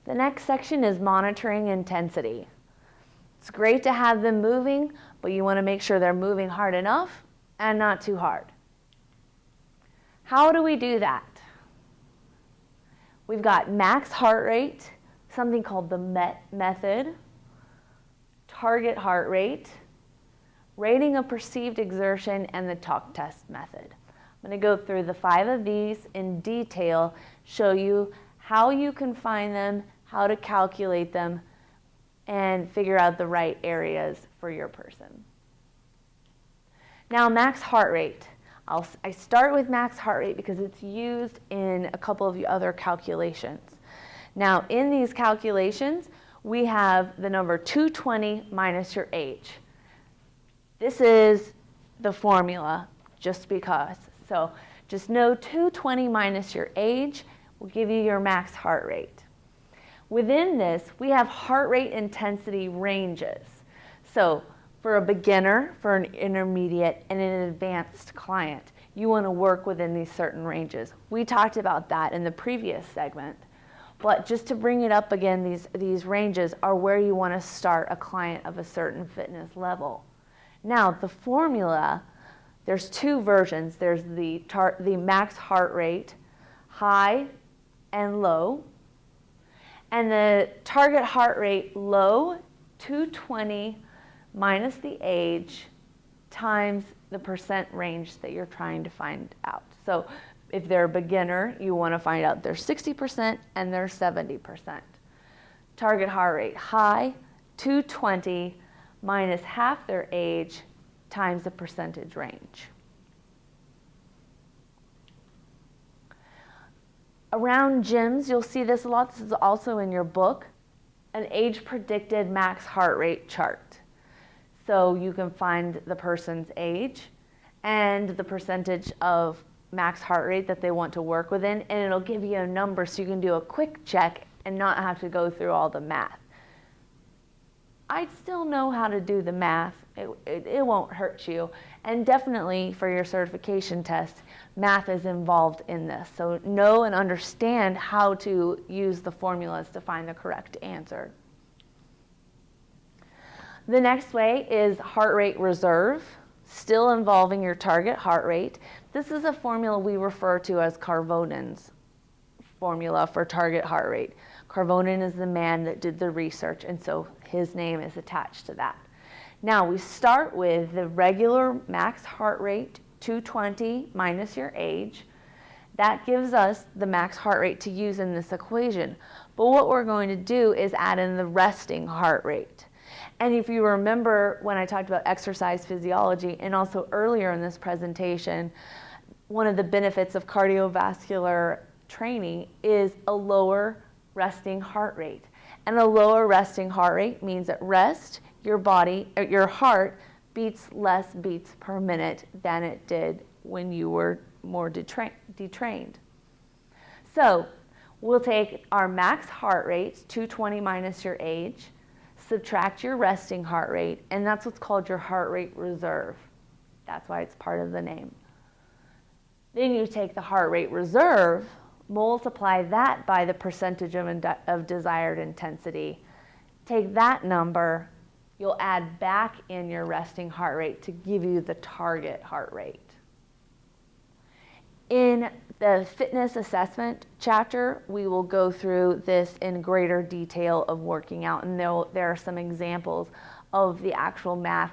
The next section is monitoring intensity. It's great to have them moving, but you want to make sure they're moving hard enough and not too hard. How do we do that? We've got max heart rate, something called the MET method, target heart rate, rating of perceived exertion, and the talk test method. I'm going to go through the 5 of these in detail, show you how you can find them, how to calculate them, and figure out the right areas for your person. Now, max heart rate. I start with max heart rate because it's used in a couple of the other calculations. Now, in these calculations, we have the number 220 minus your age. This is the formula, just because. So just know 220 minus your age will give you your max heart rate. Within this, we have heart rate intensity ranges. So for a beginner, for an intermediate, and an advanced client, you want to work within these certain ranges. We talked about that in the previous segment. But just to bring it up again, these ranges are where you want to start a client of a certain fitness level. Now, the formula, there's 2 versions. There's the max heart rate, high and low. And the target heart rate, low, 220 minus the age times the percent range that you're trying to find out. So if they're a beginner, you want to find out they're 60% and they're 70%. Target heart rate, high, 220 minus half their age times the percentage range. Around gyms, you'll see this a lot. This is also in your book, an age predicted max heart rate chart. So you can find the person's age and the percentage of max heart rate that they want to work within, and it'll give you a number so you can do a quick check and not have to go through all the math. I still know how to do the math. It won't hurt you. And definitely for your certification test, math is involved in this. So know and understand how to use the formulas to find the correct answer. The next way is heart rate reserve, still involving your target heart rate. This is a formula we refer to as Carvonen's formula for target heart rate. Carvonen is the man that did the research, and so his name is attached to that. Now, we start with the regular max heart rate, 220 minus your age. That gives us the max heart rate to use in this equation. But what we're going to do is add in the resting heart rate. And if you remember when I talked about exercise physiology, and also earlier in this presentation, one of the benefits of cardiovascular training is a lower resting heart rate. And a lower resting heart rate means at rest, your heart beats less beats per minute than it did when you were more detrained. So we'll take our max heart rate, 220 minus your age, subtract your resting heart rate, and that's what's called your heart rate reserve. That's why it's part of the name. Then you take the heart rate reserve, multiply that by the percentage of desired intensity. Take that number, you'll add back in your resting heart rate to give you the target heart rate. In the fitness assessment chapter, we will go through this in greater detail of working out, and there are some examples of the actual math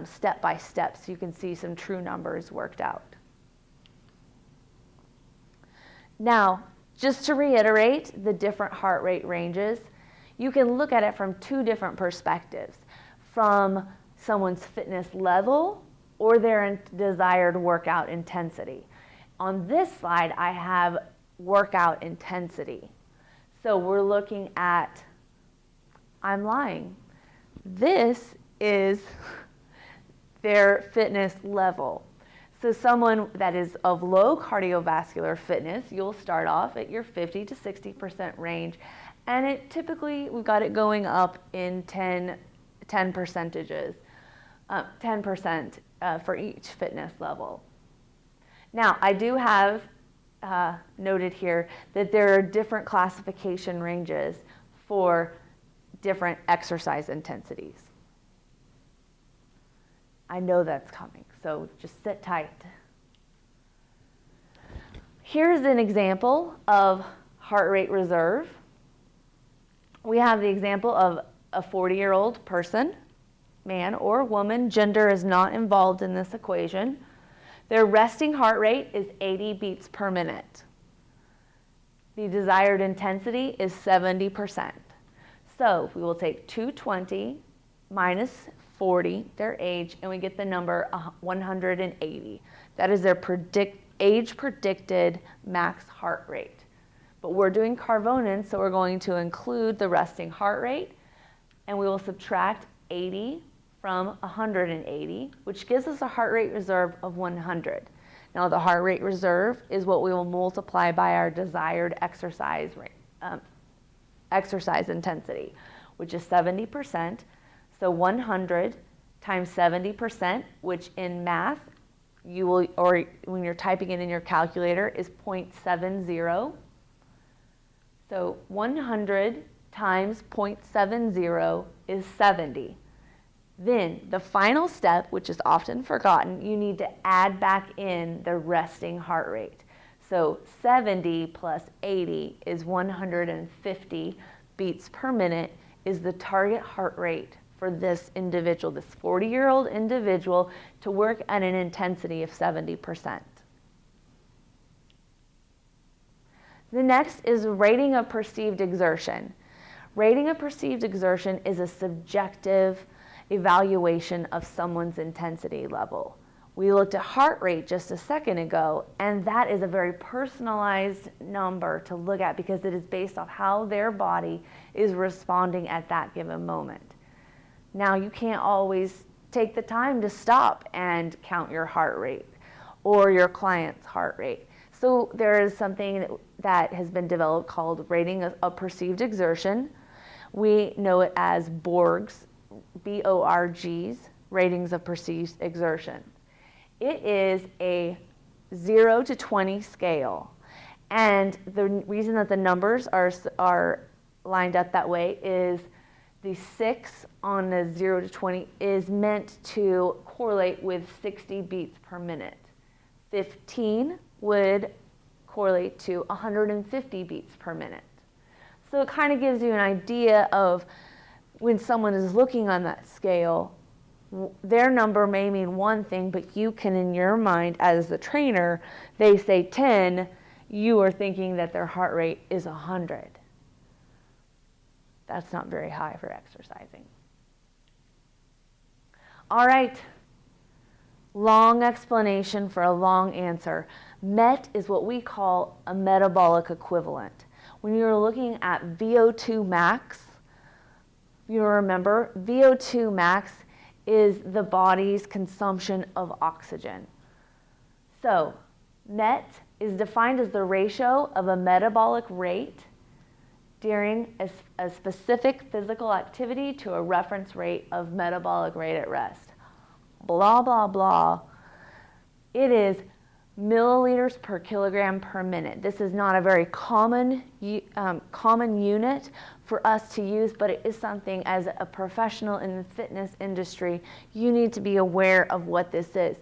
step by step, so you can see some true numbers worked out. Now, just to reiterate the different heart rate ranges, you can look at it from 2 different perspectives, from someone's fitness level or their desired workout intensity. On this slide, I have workout intensity. So we're looking at, I'm lying. This is their fitness level. So someone that is of low cardiovascular fitness, you'll start off at your 50 to 60% range. And it typically, we've got it going up in 10% for each fitness level. Now, I do have noted here that there are different classification ranges for different exercise intensities. I know that's coming, so just sit tight. Here's an example of heart rate reserve. We have the example of a 40-year-old person, man or woman, gender is not involved in this equation. Their resting heart rate is 80 beats per minute. The desired intensity is 70%. So we will take 220 minus 40, their age, and we get the number 180. That is their age predicted max heart rate. But we're doing Carvonans, so we're going to include the resting heart rate, and we will subtract 80 from 180, which gives us a heart rate reserve of 100. Now the heart rate reserve is what we will multiply by our desired exercise rate, exercise intensity, which is 70%. So 100 times 70%, which in math, you will, or when you're typing it in your calculator, is 0.70. So 100 times 0.70 is 70. Then the final step, which is often forgotten, you need to add back in the resting heart rate. So 70 plus 80 is 150 beats per minute is the target heart rate for this individual, this 40-year-old individual, to work at an intensity of 70%. The next is rating of perceived exertion. Rating of perceived exertion is a subjective evaluation of someone's intensity level. We looked at heart rate just a second ago, and that is a very personalized number to look at because it is based off how their body is responding at that given moment. Now, you can't always take the time to stop and count your heart rate or your client's heart rate. So there is something that has been developed called rating of perceived exertion. We know it as BORGs, B-O-R-Gs, ratings of perceived exertion. It is a 0 to 20 scale. And the reason that the numbers are lined up that way is the 6 on the 0 to 20 is meant to correlate with 60 beats per minute. 15 would correlate to 150 beats per minute. So it kind of gives you an idea of when someone is looking on that scale, their number may mean one thing, but you can, in your mind as the trainer, they say 10, you are thinking that their heart rate is 100. That's not very high for exercising. All right, long explanation for a long answer. MET is what we call a metabolic equivalent. When you're looking at Vo2 Max, you remember Vo2 Max is the body's consumption of oxygen. So MET is defined as the ratio of a metabolic rate during a specific physical activity to a reference rate of metabolic rate at rest. Blah, blah, blah. It is milliliters per kilogram per minute. This is not a very common unit for us to use, but it is something as a professional in the fitness industry, you need to be aware of what this is.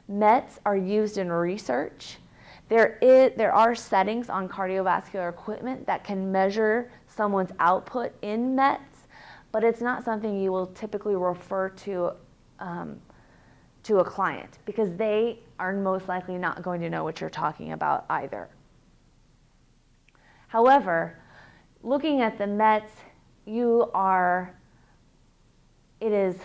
METs are used in research. There are settings on cardiovascular equipment that can measure someone's output in METs, but it's not something you will typically refer to a client because they are most likely not going to know what you're talking about either. However, looking at the METs, it is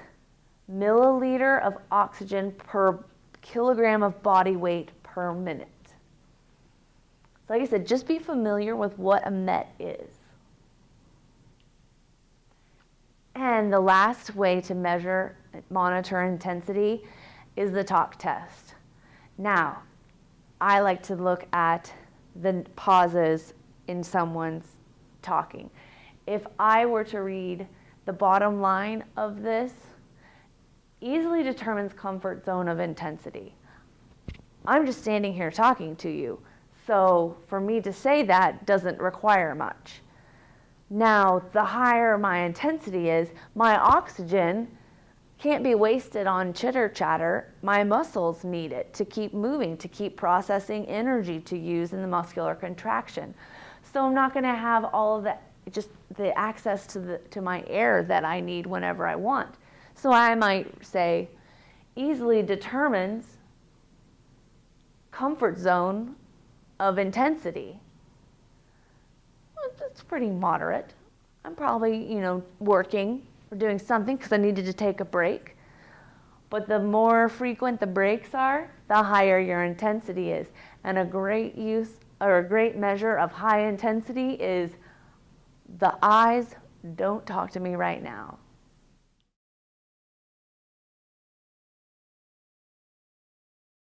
milliliter of oxygen per kilogram of body weight per minute. So like I said, just be familiar with what a MET is. And the last way to monitor intensity is the talk test. Now, I like to look at the pauses in someone's talking. If I were to read the bottom line of this, easily determines comfort zone of intensity. I'm just standing here talking to you, so for me to say that doesn't require much. Now, the higher my intensity is, my oxygen can't be wasted on chitter chatter. My muscles need it to keep moving, to keep processing energy to use in the muscular contraction. So I'm not going to have all of that, just the access to my air that I need whenever I want. So I might say, easily determines comfort zone of intensity. Well, that's pretty moderate. I'm probably, working or doing something because I needed to take a break. But the more frequent the breaks are, the higher your intensity is. And a great measure of high intensity is the eyes, don't talk to me right now.